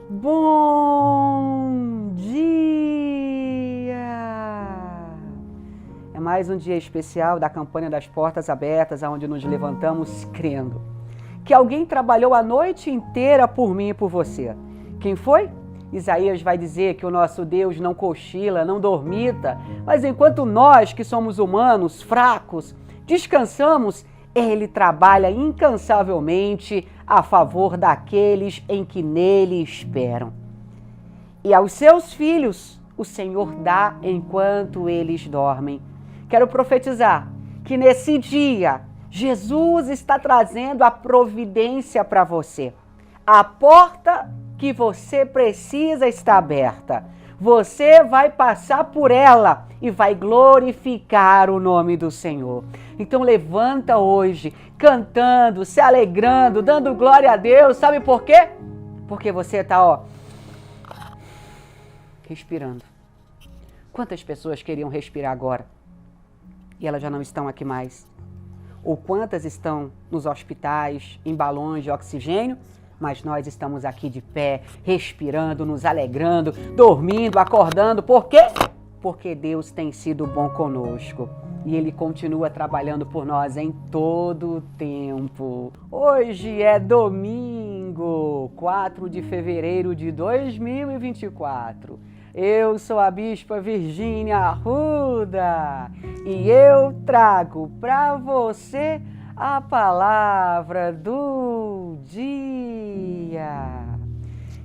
Bom dia! É mais um dia especial da campanha das Portas Abertas, onde nos levantamos crendo que alguém trabalhou a noite inteira por mim e por você. Quem foi? Isaías vai dizer que o nosso Deus não cochila, não dormita, mas enquanto nós, que somos humanos, fracos, descansamos, Ele trabalha incansavelmente a favor daqueles em que nele esperam. E aos seus filhos o Senhor dá enquanto eles dormem. Quero profetizar que nesse dia Jesus está trazendo a providência para você. A porta que você precisa está aberta. Você vai passar por ela e vai glorificar o nome do Senhor. Então levanta hoje, cantando, se alegrando, dando glória a Deus. Sabe por quê? Porque você está, respirando. Quantas pessoas queriam respirar agora? E elas já não estão aqui mais. Ou quantas estão nos hospitais, em balões de oxigênio? Mas nós estamos aqui de pé, respirando, nos alegrando, dormindo, acordando. Por quê? Porque Deus tem sido bom conosco. E Ele continua trabalhando por nós em todo o tempo. Hoje é domingo, 4 de fevereiro de 2024. Eu sou a Bispa Virgínia Arruda e eu trago para você a palavra do dia.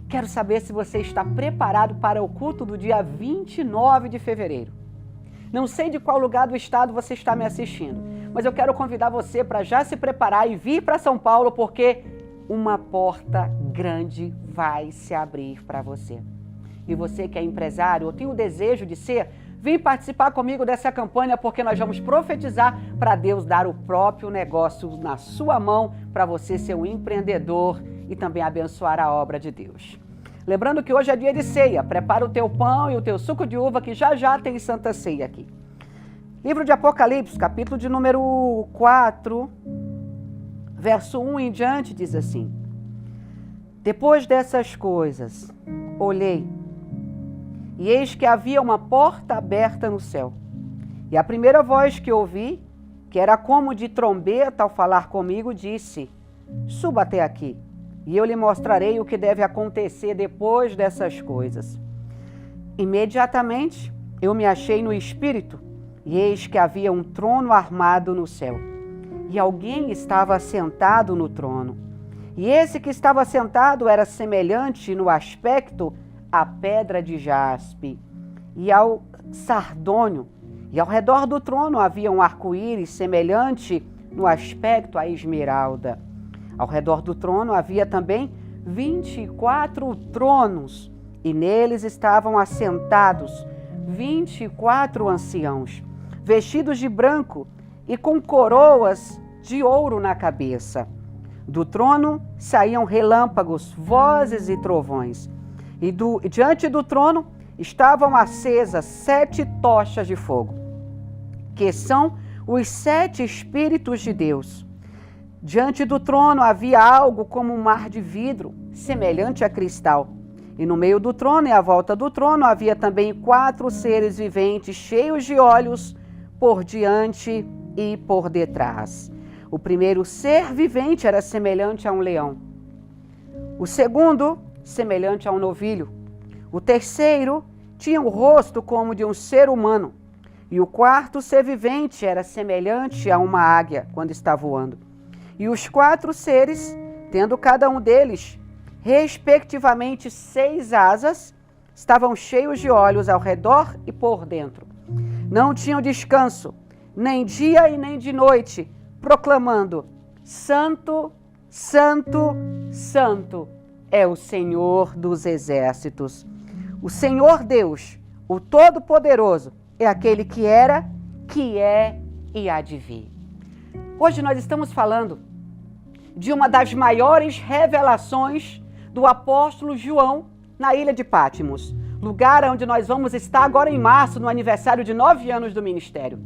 Quero saber se você está preparado para o culto do dia 29 de fevereiro. Não sei de qual lugar do estado você está me assistindo, mas eu quero convidar você para já se preparar e vir para São Paulo, porque uma porta grande vai se abrir para você. E você que é empresário ou tem o desejo de ser, vem participar comigo dessa campanha, porque nós vamos profetizar para Deus dar o próprio negócio na sua mão, para você ser um empreendedor e também abençoar a obra de Deus. Lembrando que hoje é dia de ceia, prepara o teu pão e o teu suco de uva, que já tem Santa Ceia aqui. Livro de Apocalipse, capítulo de número 4, verso 1 em diante, diz assim: Depois dessas coisas, olhei, e eis que havia uma porta aberta no céu. E a primeira voz que ouvi, que era como de trombeta ao falar comigo, disse: Suba até aqui, e eu lhe mostrarei o que deve acontecer depois dessas coisas. Imediatamente eu me achei no espírito, e eis que havia um trono armado no céu. E alguém estava sentado no trono. E esse que estava sentado era semelhante no aspecto a pedra de jaspe e ao sardônio, e ao redor do trono havia um arco-íris semelhante no aspecto a esmeralda. Ao redor do trono havia também 24 tronos, e neles estavam assentados 24 anciãos, vestidos de branco e com coroas de ouro na cabeça. Do trono saíam relâmpagos, vozes e trovões. E diante do trono estavam acesas 7 tochas de fogo, que são os 7 Espíritos de Deus. Diante do trono havia algo como um mar de vidro, semelhante a cristal. E no meio do trono e à volta do trono havia também 4 seres viventes, cheios de olhos por diante e por detrás. O primeiro ser vivente era semelhante a um leão. O segundo, semelhante a um novilho. O terceiro tinha o rosto como de um ser humano. E o quarto ser vivente era semelhante a uma águia quando está voando. E os 4 seres, tendo cada um deles, respectivamente 6 asas, estavam cheios de olhos ao redor e por dentro. Não tinham descanso, nem dia e nem de noite, proclamando: Santo, Santo, Santo é o Senhor dos exércitos. O Senhor Deus, o Todo-Poderoso, é aquele que era, que é e há de vir. Hoje nós estamos falando de uma das maiores revelações do apóstolo João na ilha de Patmos, lugar onde nós vamos estar agora em março, no aniversário de 9 anos do ministério.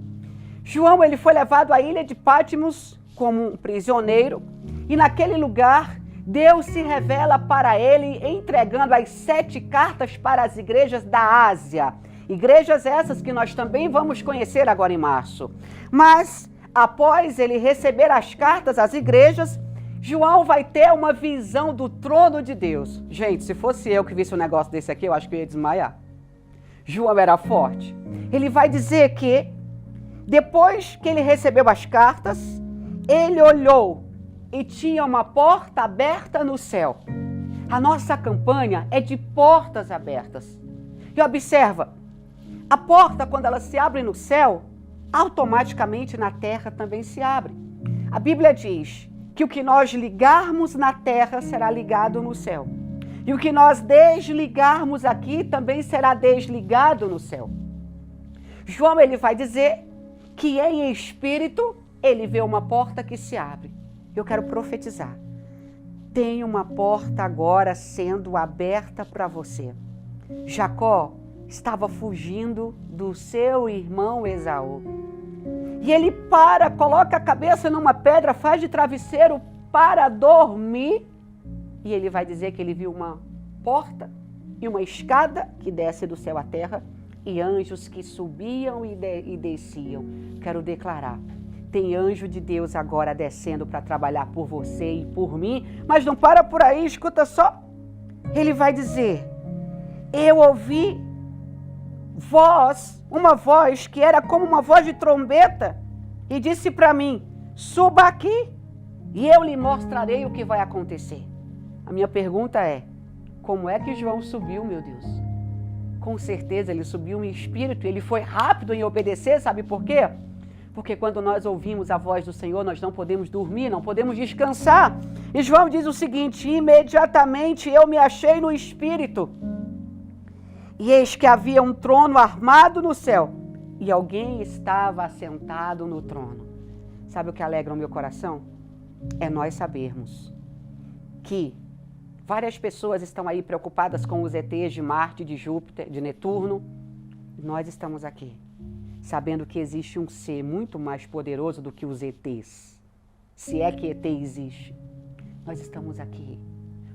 João, ele foi levado à ilha de Patmos como um prisioneiro, e naquele lugar Deus se revela para ele entregando as 7 cartas para as igrejas da Ásia. Igrejas essas que nós também vamos conhecer agora em março. Mas, após ele receber as cartas às igrejas, João vai ter uma visão do trono de Deus. Gente, se fosse eu que visse um negócio desse aqui, eu acho que eu ia desmaiar. João era forte. Ele vai dizer que, depois que ele recebeu as cartas, ele olhou e tinha uma porta aberta no céu. A nossa campanha é de portas abertas. E observa, a porta, quando ela se abre no céu, automaticamente na terra também se abre. A Bíblia diz que o que nós ligarmos na terra será ligado no céu. E o que nós desligarmos aqui também será desligado no céu. João, ele vai dizer que em espírito ele vê uma porta que se abre. Eu quero profetizar. Tem uma porta agora sendo aberta para você. Jacó estava fugindo do seu irmão Esaú. E ele coloca a cabeça numa pedra, faz de travesseiro para dormir. E ele vai dizer que ele viu uma porta e uma escada que desce do céu à terra e anjos que subiam e desciam. Quero declarar. Tem anjo de Deus agora descendo para trabalhar por você e por mim, mas não para por aí, escuta só. Ele vai dizer, eu ouvi uma voz que era como uma voz de trombeta e disse para mim, suba aqui e eu lhe mostrarei o que vai acontecer. A minha pergunta é, como é que João subiu, meu Deus? Com certeza ele subiu em espírito, ele foi rápido em obedecer, sabe por quê? Porque quando nós ouvimos a voz do Senhor, nós não podemos dormir, não podemos descansar. E João diz o seguinte, imediatamente eu me achei no Espírito. E eis que havia um trono armado no céu, e alguém estava assentado no trono. Sabe o que alegra o meu coração? É nós sabermos que várias pessoas estão aí preocupadas com os ETs de Marte, de Júpiter, de Netuno. Nós estamos aqui sabendo que existe um ser muito mais poderoso do que os ETs. Se é que ET existe. Nós estamos aqui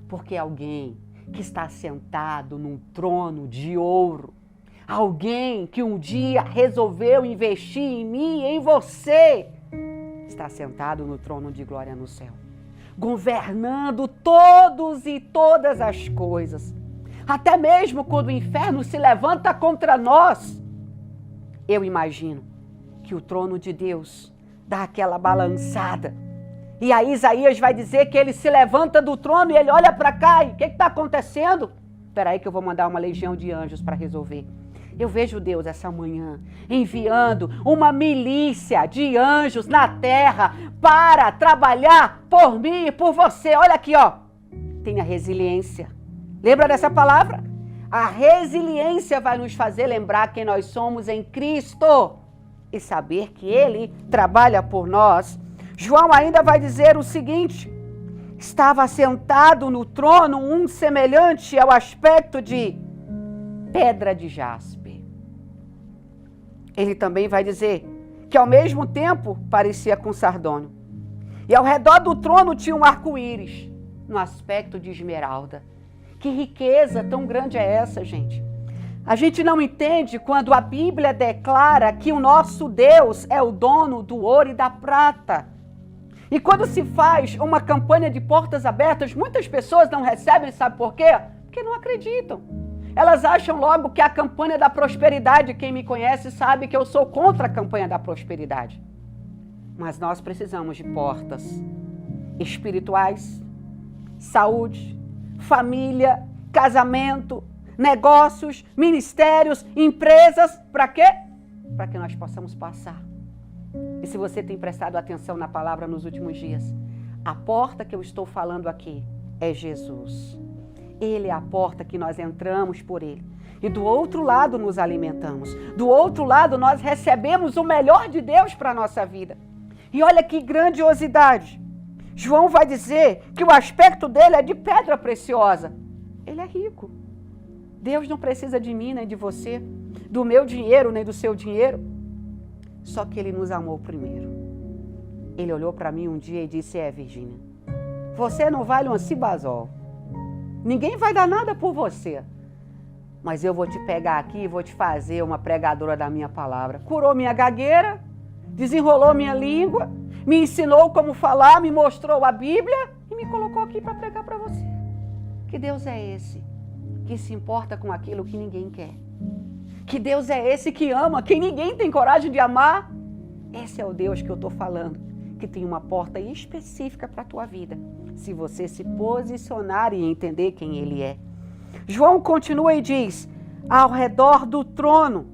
porque alguém que está sentado num trono de ouro, alguém que um dia resolveu investir em mim e em você, está sentado no trono de glória no céu, governando todos e todas as coisas. Até mesmo quando o inferno se levanta contra nós, eu imagino que o trono de Deus dá aquela balançada. E aí Isaías vai dizer que ele se levanta do trono e ele olha para cá e o que está acontecendo? Espera aí que eu vou mandar uma legião de anjos para resolver. Eu vejo Deus essa manhã enviando uma milícia de anjos na terra para trabalhar por mim e por você. Olha aqui, ó. Tenha resiliência. Lembra dessa palavra? A resiliência vai nos fazer lembrar quem nós somos em Cristo e saber que Ele trabalha por nós. João ainda vai dizer o seguinte, estava sentado no trono um semelhante ao aspecto de pedra de jaspe. Ele também vai dizer que ao mesmo tempo parecia com sardônio. E ao redor do trono tinha um arco-íris no aspecto de esmeralda. Que riqueza tão grande é essa, gente? A gente não entende quando a Bíblia declara que o nosso Deus é o dono do ouro e da prata. E quando se faz uma campanha de portas abertas, muitas pessoas não recebem, sabe por quê? Porque não acreditam. Elas acham logo que a campanha da prosperidade, quem me conhece sabe que eu sou contra a campanha da prosperidade. Mas nós precisamos de portas espirituais, saúde, família, casamento, negócios, ministérios, empresas. Para quê? Para que nós possamos passar. E se você tem prestado atenção na palavra nos últimos dias, a porta que eu estou falando aqui é Jesus. Ele é a porta que nós entramos por ele. E do outro lado nos alimentamos. Do outro lado nós recebemos o melhor de Deus para a nossa vida. E olha que grandiosidade. João vai dizer que o aspecto dele é de pedra preciosa. Ele é rico. Deus não precisa de mim nem de você, do meu dinheiro nem do seu dinheiro. Só que ele nos amou primeiro. Ele olhou para mim um dia e disse, Virgínia, Você não vale um cibazol. Ninguém vai dar nada por você. Mas eu vou te pegar aqui e vou te fazer uma pregadora da minha palavra. Curou minha gagueira, desenrolou minha língua, me ensinou como falar, me mostrou a Bíblia e me colocou aqui para pregar para você. Que Deus é esse que se importa com aquilo que ninguém quer? Que Deus é esse que ama quem ninguém tem coragem de amar? Esse é o Deus que eu estou falando, que tem uma porta específica para a tua vida, se você se posicionar e entender quem Ele é. João continua e diz, ao redor do trono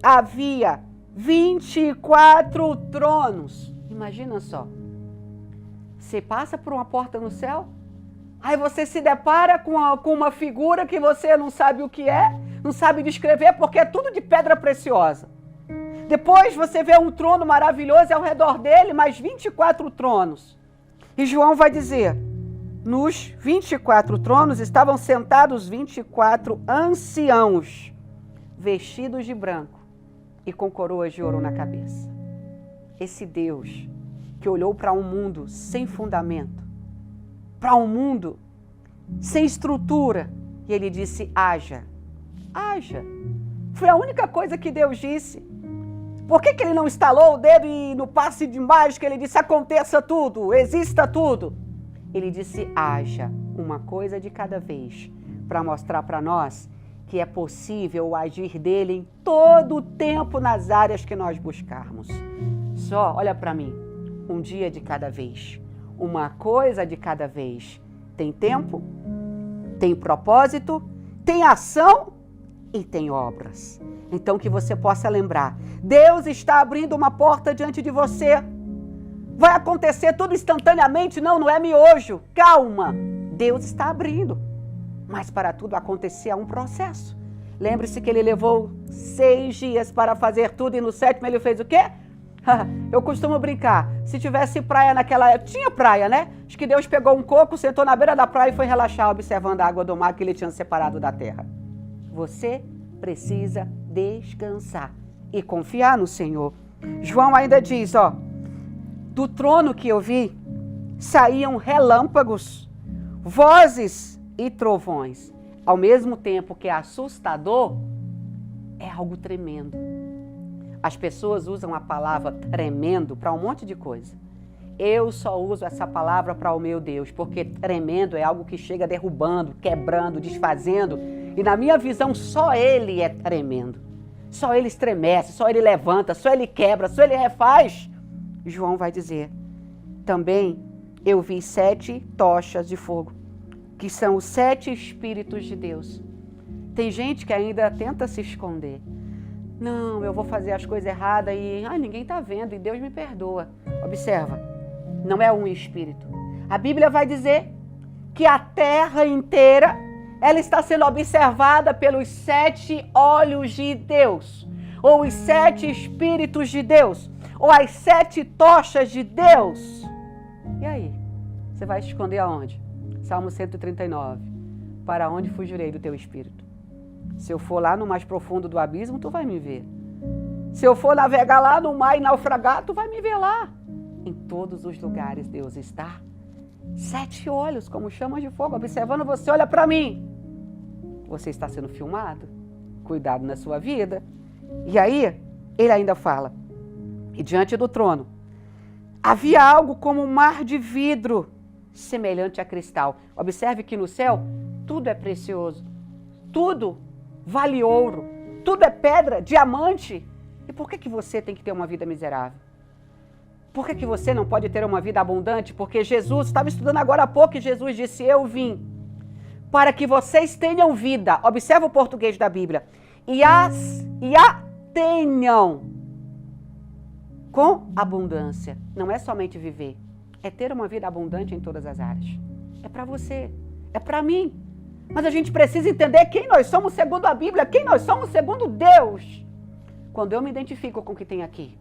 havia 24 tronos. Imagina só, você passa por uma porta no céu, aí você se depara com uma figura que você não sabe o que é, não sabe descrever porque é tudo de pedra preciosa. Depois você vê um trono maravilhoso e ao redor dele mais 24 tronos. E João vai dizer, nos 24 tronos estavam sentados 24 anciãos, vestidos de branco e com coroas de ouro na cabeça. Esse Deus que olhou para um mundo sem fundamento, para um mundo sem estrutura, e ele disse, haja, haja. Foi a única coisa que Deus disse. Por que ele não estalou o dedo e no passe de mágica ele disse, aconteça tudo, exista tudo? Ele disse, haja, uma coisa de cada vez, para mostrar para nós que é possível o agir dele em todo o tempo nas áreas que nós buscarmos. Só, olha para mim, um dia de cada vez, uma coisa de cada vez. Tem tempo, tem propósito, tem ação e tem obras. Então que você possa lembrar, Deus está abrindo uma porta diante de você. Vai acontecer tudo instantaneamente? Não é miojo. Calma, Deus está abrindo. Mas para tudo acontecer há um processo. Lembre-se que ele levou 6 dias para fazer tudo e no 7º ele fez o quê? Eu costumo brincar, se tivesse praia naquela época, tinha praia, né? Acho que Deus pegou um coco, sentou na beira da praia e foi relaxar observando a água do mar que ele tinha separado da terra. Você precisa descansar e confiar no Senhor. João ainda diz, ó, do trono que eu vi, saíam relâmpagos, vozes e trovões. Ao mesmo tempo que é assustador, é algo tremendo. As pessoas usam a palavra tremendo para um monte de coisa. Eu só uso essa palavra para o meu Deus, porque tremendo é algo que chega derrubando, quebrando, desfazendo. E na minha visão, só Ele é tremendo. Só Ele estremece, só Ele levanta, só Ele quebra, só Ele refaz. João vai dizer, também eu vi 7 tochas de fogo, que são os 7 Espíritos de Deus. Tem gente que ainda tenta se esconder. Não, eu vou fazer as coisas erradas e ninguém está vendo e Deus me perdoa. Observa, não é um espírito. A Bíblia vai dizer que a terra inteira ela está sendo observada pelos 7 olhos de Deus, ou os 7 Espíritos de Deus, ou as 7 tochas de Deus. E aí? Você vai se esconder aonde? Salmo 139. Para onde fugirei do teu espírito? Se eu for lá no mais profundo do abismo, tu vai me ver. Se eu for navegar lá no mar e naufragar, tu vai me ver lá. Em todos os lugares Deus está. 7 olhos, como chamas de fogo, observando você. Olha para mim. Você está sendo filmado? Cuidado na sua vida. E aí, ele ainda fala. E diante do trono, havia algo como um mar de vidro, semelhante a cristal. Observe que no céu, tudo é precioso. Tudo vale ouro. Tudo é pedra, diamante. E por que você tem que ter uma vida miserável? Por que você não pode ter uma vida abundante? Porque Jesus, estava estudando agora há pouco e Jesus disse, eu vim para que vocês tenham vida. Observa o português da Bíblia. E a tenham com abundância. Não é somente viver, é ter uma vida abundante em todas as áreas. É para você, é para mim. Mas a gente precisa entender quem nós somos segundo a Bíblia, quem nós somos segundo Deus. Quando eu me identifico com o que tem aqui,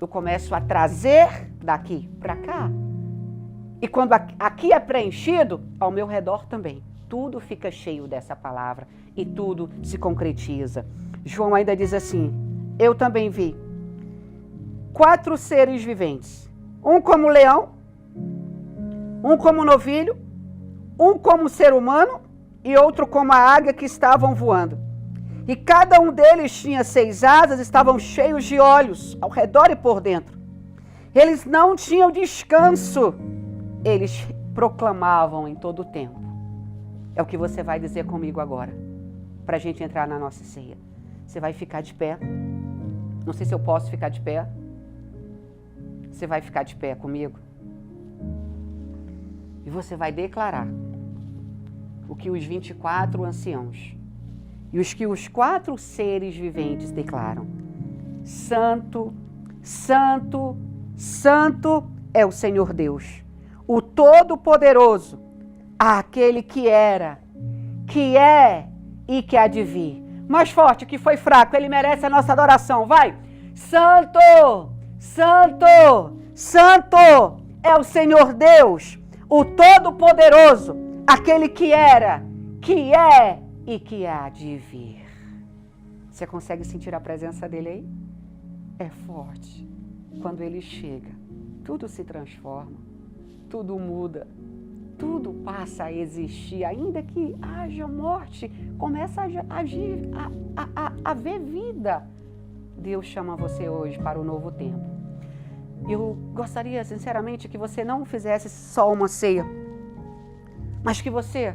eu começo a trazer daqui para cá. E quando aqui é preenchido, ao meu redor também. Tudo fica cheio dessa palavra e tudo se concretiza. João ainda diz assim, eu também vi 4 seres viventes, um como leão, um como novilho, um como ser humano e outro como a águia que estavam voando. E cada um deles tinha 6 asas, estavam cheios de olhos ao redor e por dentro. Eles não tinham descanso, eles proclamavam em todo o tempo. É o que você vai dizer comigo agora, para a gente entrar na nossa ceia. Você vai ficar de pé. Não sei se eu posso ficar de pé. Você vai ficar de pé comigo. E você vai declarar o que os 24 anciãos e os que os 4 seres viventes declaram. Santo, Santo, Santo é o Senhor Deus, o Todo-Poderoso, aquele que era, que é e que há de vir. Mais forte, que foi fraco, ele merece a nossa adoração. Vai! Santo, Santo, Santo é o Senhor Deus, o Todo-Poderoso, aquele que era, que é e que há de vir. Você consegue sentir a presença dele aí? É forte. Quando ele chega, tudo se transforma, tudo muda, tudo passa a existir, ainda que haja morte, começa a agir, a ver vida. Deus chama você hoje para o novo tempo. Eu gostaria, sinceramente, que você não fizesse só uma ceia, mas que você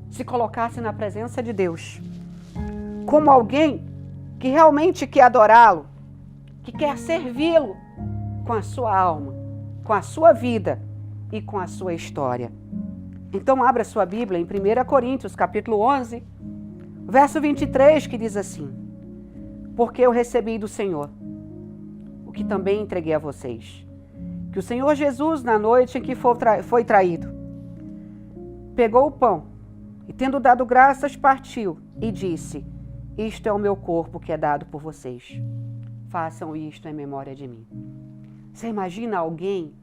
se colocasse na presença de Deus, como alguém que realmente quer adorá-lo, que quer servi-lo com a sua alma, com a sua vida e com a sua história. Então abra sua Bíblia em 1 Coríntios, capítulo 11, verso 23, que diz assim: porque eu recebi do Senhor o que também entreguei a vocês, que o Senhor Jesus, na noite em que foi traído, pegou o pão e, tendo dado graças, partiu e disse: isto é o meu corpo que é dado por vocês. Façam isto em memória de mim. Você imagina alguém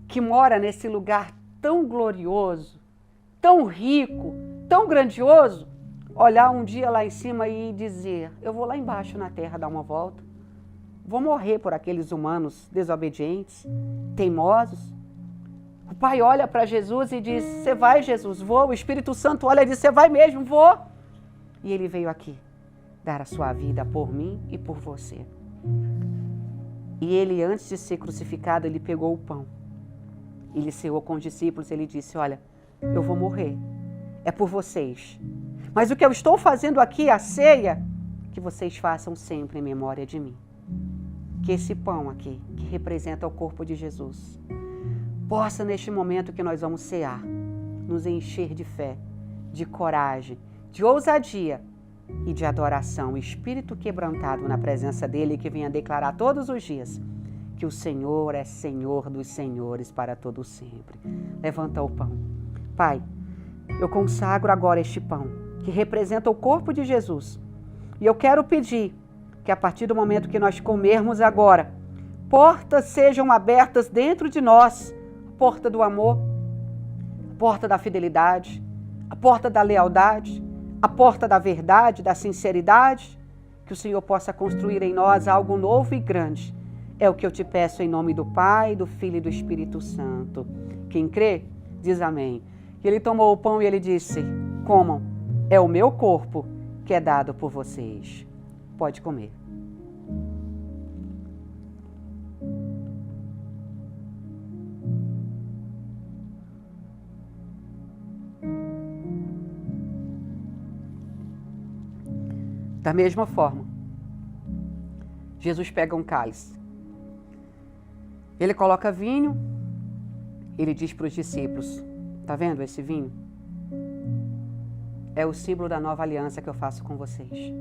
que mora nesse lugar tão glorioso, tão rico, tão grandioso, olhar um dia lá em cima e dizer: eu vou lá embaixo na terra dar uma volta, vou morrer por aqueles humanos desobedientes, teimosos. O pai olha para Jesus e diz: você vai, Jesus, vou. O Espírito Santo olha e diz: você vai mesmo, vou. E ele veio aqui dar a sua vida por mim e por você. E ele, antes de ser crucificado, ele pegou o pão. Ele ceou com os discípulos, ele disse: olha, eu vou morrer, é por vocês. Mas o que eu estou fazendo aqui, a ceia, que vocês façam sempre em memória de mim. Que esse pão aqui, que representa o corpo de Jesus, possa, neste momento que nós vamos cear, nos encher de fé, de coragem, de ousadia e de adoração, o espírito quebrantado na presença dele, que venha declarar todos os dias que o Senhor é Senhor dos senhores para todo sempre. Levanta o pão. Pai, eu consagro agora este pão, que representa o corpo de Jesus. E eu quero pedir que a partir do momento que nós comermos agora, portas sejam abertas dentro de nós, a porta do amor, a porta da fidelidade, a porta da lealdade, a porta da verdade, da sinceridade, que o Senhor possa construir em nós algo novo e grande. É o que eu te peço em nome do Pai, do Filho e do Espírito Santo. Quem crê, diz amém. E ele tomou o pão e ele disse: comam, é o meu corpo que é dado por vocês. Pode comer. Da mesma forma, Jesus pega um cálice. Ele coloca vinho, ele diz para os discípulos: tá vendo esse vinho? É o símbolo da nova aliança que eu faço com vocês.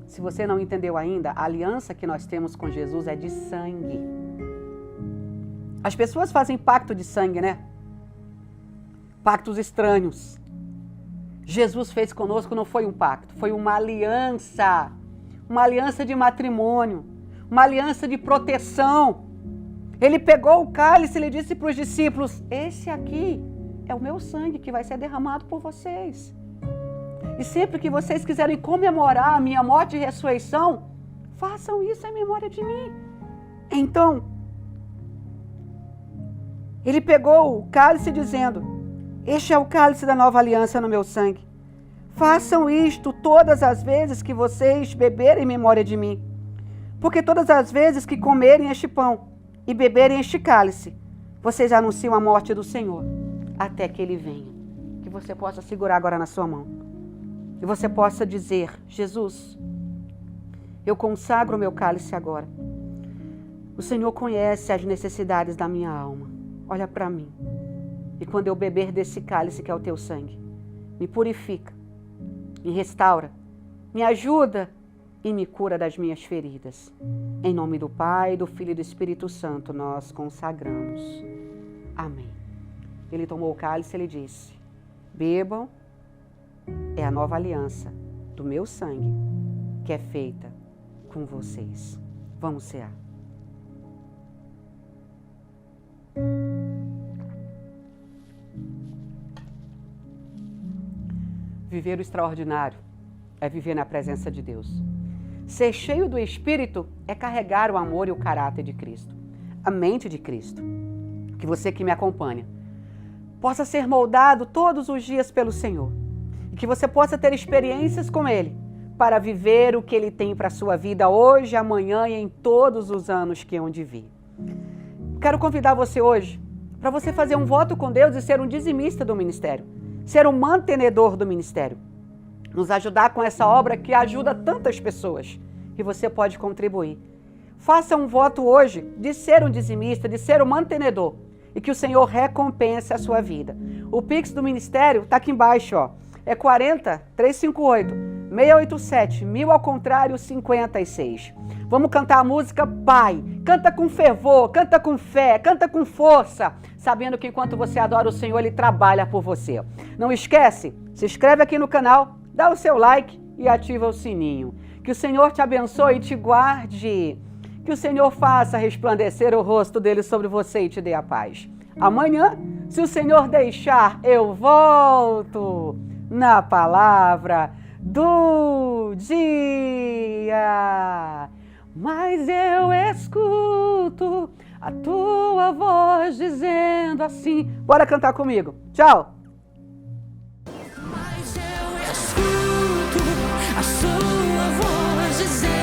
Se você não entendeu ainda, a aliança que nós temos com Jesus é de sangue. As pessoas fazem pacto de sangue, né? Pactos estranhos. Jesus fez conosco, não foi um pacto, foi uma aliança de matrimônio, uma aliança de proteção. Ele pegou o cálice e ele disse para os discípulos: esse aqui é o meu sangue que vai ser derramado por vocês. E sempre que vocês quiserem comemorar a minha morte e ressurreição, façam isso em memória de mim. Então, Ele pegou o cálice dizendo: este é o cálice da nova aliança no meu sangue. Façam isto todas as vezes que vocês beberem em memória de mim. Porque todas as vezes que comerem este pão e beberem este cálice, vocês anunciam a morte do Senhor, até que Ele venha. Que você possa segurar agora na sua mão. E você possa dizer: Jesus, eu consagro o meu cálice agora. O Senhor conhece as necessidades da minha alma. Olha para mim. E quando eu beber desse cálice que é o teu sangue, me purifica, me restaura, me ajuda e me cura das minhas feridas. Em nome do Pai, do Filho e do Espírito Santo, nós consagramos. Amém. Ele tomou o cálice e ele disse: bebam, é a nova aliança do meu sangue, que é feita com vocês. Vamos cear. Viver o extraordinário é viver na presença de Deus. Ser cheio do Espírito é carregar o amor e o caráter de Cristo, a mente de Cristo. Que você que me acompanha possa ser moldado todos os dias pelo Senhor e que você possa ter experiências com Ele para viver o que Ele tem para a sua vida hoje, amanhã e em todos os anos que hão de vir. Quero convidar você hoje para você fazer um voto com Deus e ser um dizimista do ministério, ser um mantenedor do ministério, nos ajudar com essa obra que ajuda tantas pessoas e você pode contribuir. Faça um voto hoje de ser um dizimista, de ser um mantenedor e que o Senhor recompense a sua vida. O Pix do ministério está aqui embaixo, ó. É 40 358 687 1000 ao contrário 56. Vamos cantar a música Pai. Canta com fervor, canta com fé, canta com força, sabendo que enquanto você adora o Senhor, Ele trabalha por você. Não esquece, se inscreve aqui no canal, dá o seu like e ativa o sininho. Que o Senhor te abençoe e te guarde. Que o Senhor faça resplandecer o rosto dele sobre você e te dê a paz. Amanhã, se o Senhor deixar, eu volto na palavra do dia. Mas eu escuto a tua voz dizendo assim. Bora cantar comigo. Tchau. Mas eu escuto a sua voz dizendo